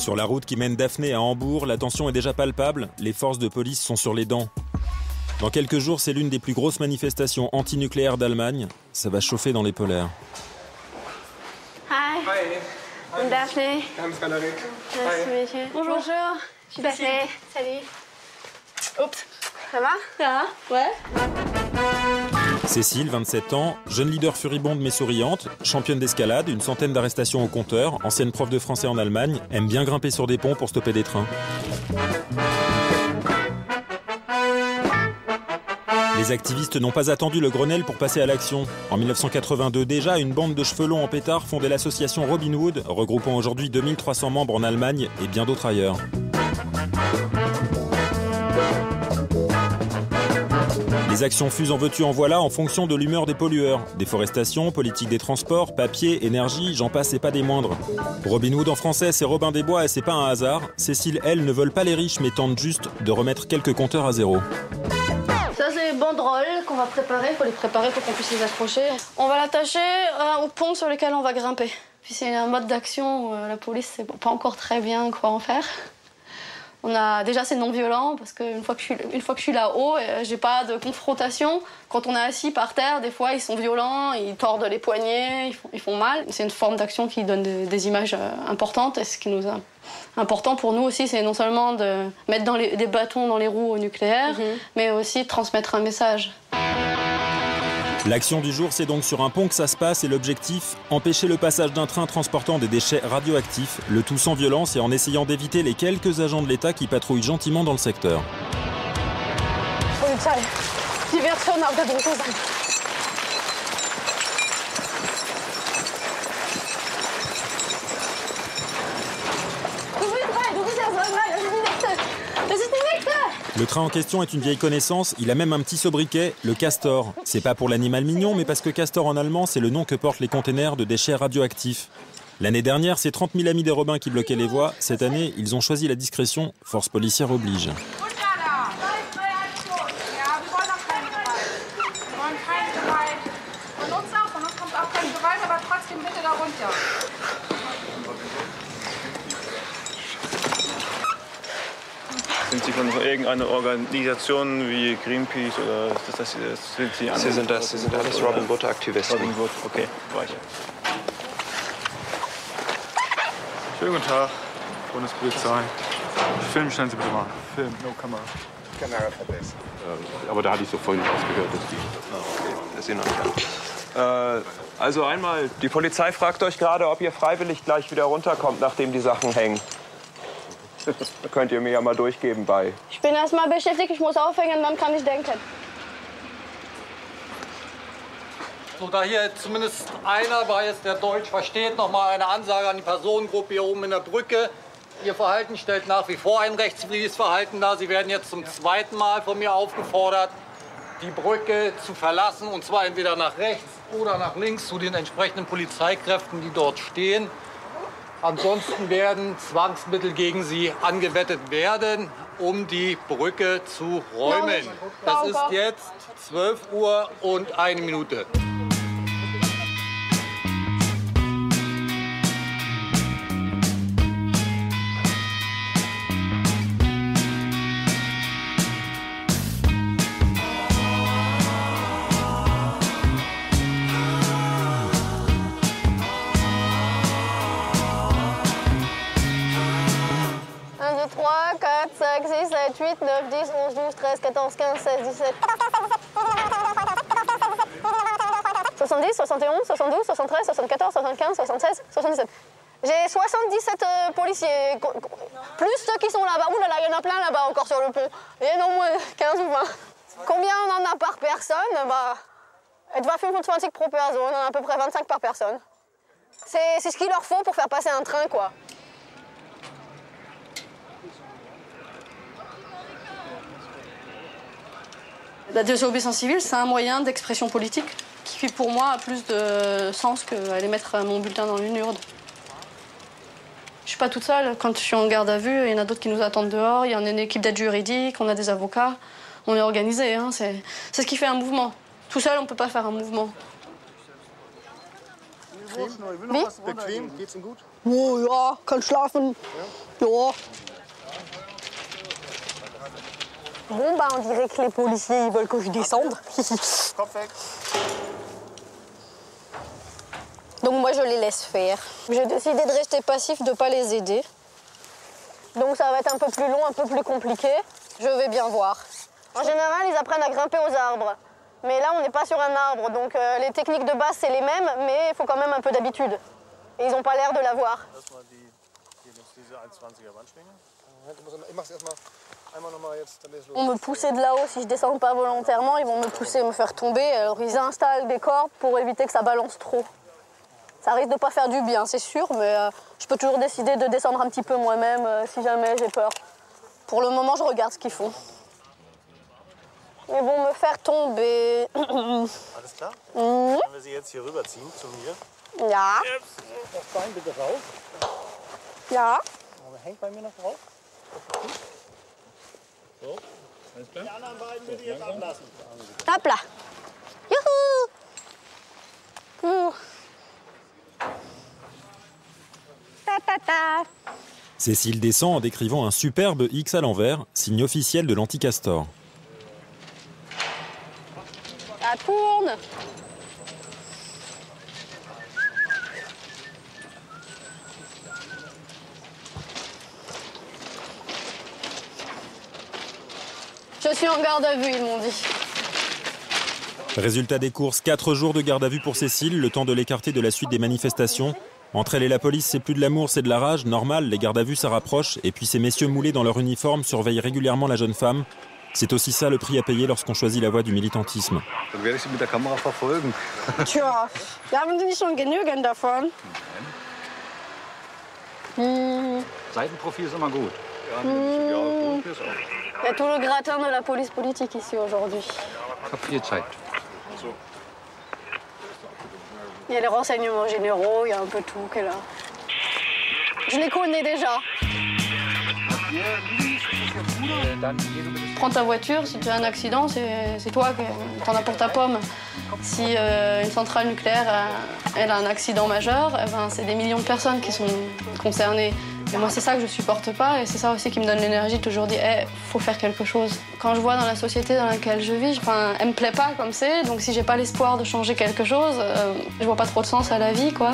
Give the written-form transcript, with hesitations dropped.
Sur la route qui mène Daphné à Hambourg, la tension est déjà palpable, les forces de police sont sur les dents. Dans quelques jours, c'est l'une des plus grosses manifestations antinucléaires d'Allemagne. Ça va chauffer dans les polaires. Hi. Hi. I'm Daphné. I'm Frédéric. Nice to meet you. Bonjour. Je suis Daphné. Salut. Oups. Ça va? Ça va? Ouais. Cécile, 27 ans, jeune leader furibonde mais souriante, championne d'escalade, une centaine d'arrestations au compteur, ancienne prof de français en Allemagne, aime bien grimper sur des ponts pour stopper des trains. Les activistes n'ont pas attendu le Grenelle pour passer à l'action. En 1982 déjà, une bande de cheveux longs en pétard fondait l'association Robin Hood, regroupant aujourd'hui 2300 membres en Allemagne et bien d'autres ailleurs. Les actions fusent en veux-tu en voilà en fonction de l'humeur des pollueurs. Déforestation, politique des transports, papier, énergie, j'en passe et pas des moindres. Robin Hood en français, c'est Robin des Bois et c'est pas un hasard. Cécile, elle, ne veulent pas les riches mais tentent juste de remettre quelques compteurs à zéro. Ça, c'est les banderoles qu'on va préparer. Il faut les préparer pour qu'on puisse les accrocher. On va l'attacher au pont sur lequel on va grimper. Puis c'est un mode d'action où la police ne sait pas encore très bien quoi en faire. Déjà, c'est non violent parce qu'une fois que je suis là-haut, j'ai pas de confrontation. Quand on est assis par terre, des fois, ils sont violents, ils tordent les poignets, ils font mal. C'est une forme d'action qui donne des images importantes. Et ce qui nous est important pour nous aussi, c'est non seulement de mettre des bâtons dans les roues au nucléaire, mais aussi de transmettre un message. L'action du jour, c'est donc sur un pont que ça se passe et l'objectif, empêcher le passage d'un train transportant des déchets radioactifs, le tout sans violence et en essayant d'éviter les quelques agents de l'État qui patrouillent gentiment dans le secteur. Polizei, die wird schon auf der Brücke sein. Le train en question est une vieille connaissance, il a même un petit sobriquet, le Castor. C'est pas pour l'animal mignon, mais parce que Castor en allemand, c'est le nom que portent les containers de déchets radioactifs. L'année dernière, c'est 30 000 amis des Robins qui bloquaient les voies. Cette année, ils ont choisi la discrétion, force policière oblige. Sind Sie von irgendeiner Organisation wie Greenpeace oder sind Sie Sie sind alles Robin Hood-Aktivisten. Robin Hood, okay, war ich. Schönen guten Tag, Bundespolizei. Film, stellen Sie bitte mal. Film, no Kamera. Kamera vergessen. Aber da hatte ich so vorhin rausgehört, dass die... Okay, das ist noch nicht. Also einmal, die Polizei fragt euch gerade, ob ihr freiwillig gleich wieder runterkommt, nachdem die Sachen hängen. Da könnt ihr mir ja mal durchgeben bei. Ich bin erstmal beschäftigt, ich muss aufhängen, dann kann ich denken. So, da hier zumindest einer weiß, der Deutsch versteht, noch mal eine Ansage an die Personengruppe hier oben in der Brücke. Ihr Verhalten stellt nach wie vor ein rechtswidriges Verhalten dar. Sie werden jetzt zum zweiten Mal von mir aufgefordert, die Brücke zu verlassen, und zwar entweder nach rechts oder nach links zu den entsprechenden Polizeikräften, die dort stehen. Ansonsten werden Zwangsmittel gegen Sie angewendet werden, um die Brücke zu räumen. Das ist jetzt 12 Uhr und 1 Minute. Six, 7, 8, 9, 10, 11, 12, 13, 14, 15, 16, 17. 70, 71, 72, 73, 74, 75, 76, 77. J'ai 77 policiers, plus ceux qui sont là-bas. Ouh là là, il y en a plein là-bas encore sur le pont. Il y en a au moins 15 ou 20. Combien on en a par personne? Etwa 25 pro personne, on en a à peu près 25 par personne. C'est ce qu'il leur faut pour faire passer un train, quoi. La désobéissance civile, c'est un moyen d'expression politique qui, pour moi, a plus de sens qu'aller mettre mon bulletin dans une urne. Je suis pas toute seule. Quand je suis en garde à vue, il y en a d'autres qui nous attendent dehors. Il y a une équipe d'aide juridique, on a des avocats. On est organisé, hein. C'est ce qui fait un mouvement. Tout seul, on peut pas faire un mouvement. Wie? Bequem, geht's Ihnen gut? Oh ja, kann schlafen. Ja. Bon, bah on dirait que les policiers ils veulent que je descende. Kopf weg. Donc moi je les laisse faire. J'ai décidé de rester passif, de ne pas les aider. Donc ça va être un peu plus long, un peu plus compliqué. Je vais bien voir. En général, ils apprennent à grimper aux arbres. Mais là, on n'est pas sur un arbre, donc les techniques de base, c'est les mêmes, mais il faut quand même un peu d'habitude. Et ils n'ont pas l'air de l'avoir. On me poussait de là-haut, si je descends pas volontairement, ils vont me pousser, me faire tomber. Alors ils installent des cordes pour éviter que ça balance trop. Ça risque de pas faire du bien, c'est sûr, mais je peux toujours décider de descendre un petit peu moi-même si jamais j'ai peur. Pour le moment, je regarde ce qu'ils font. Ils vont me faire tomber. Alles klar? Können wir Sie jetzt hier rüberziehen zu mir? Ja. Das Bein bitte raus. Ja. Hängt bei mir noch drauf. So, alles klar? Die anderen beiden bitte jetzt ablassen. Hop là. Youhou. Ta ta ta. Cécile descend en décrivant un superbe X à l'envers, signe officiel de l'anti-castor. Ça tourne. Je suis en garde à vue, ils m'ont dit. Résultat des courses, 4 jours de garde à vue pour Cécile, le temps de l'écarter de la suite des manifestations. Entre elle et la police, c'est plus de l'amour, c'est de la rage. Normal, les gardes à vue, ça rapproche. Et puis ces messieurs moulés dans leur uniforme surveillent régulièrement la jeune femme. C'est aussi ça le prix à payer lorsqu'on choisit la voie du militantisme. Dann werde ich Sie mit der Kamera verfolgen. Tja, haben Sie nicht schon genügend davon? Seitenprofil ist immer gut. Il y a tout le gratin de la police politique ici aujourd'hui. Ich habe viel Zeit. Il y a les renseignements généraux, il y a un peu tout qui est là. Je les connais déjà. Prends ta voiture, si tu as un accident, c'est toi qui t'en as pour ta pomme. Si une centrale nucléaire elle a un accident majeur, eh ben, c'est des millions de personnes qui sont concernées. Et moi, c'est ça que je supporte pas et c'est ça aussi qui me donne l'énergie de toujours dire faut faire quelque chose. Quand je vois dans la société dans laquelle je vis, elle me plaît pas comme c'est, donc si j'ai pas l'espoir de changer quelque chose, je vois pas trop de sens à la vie, quoi.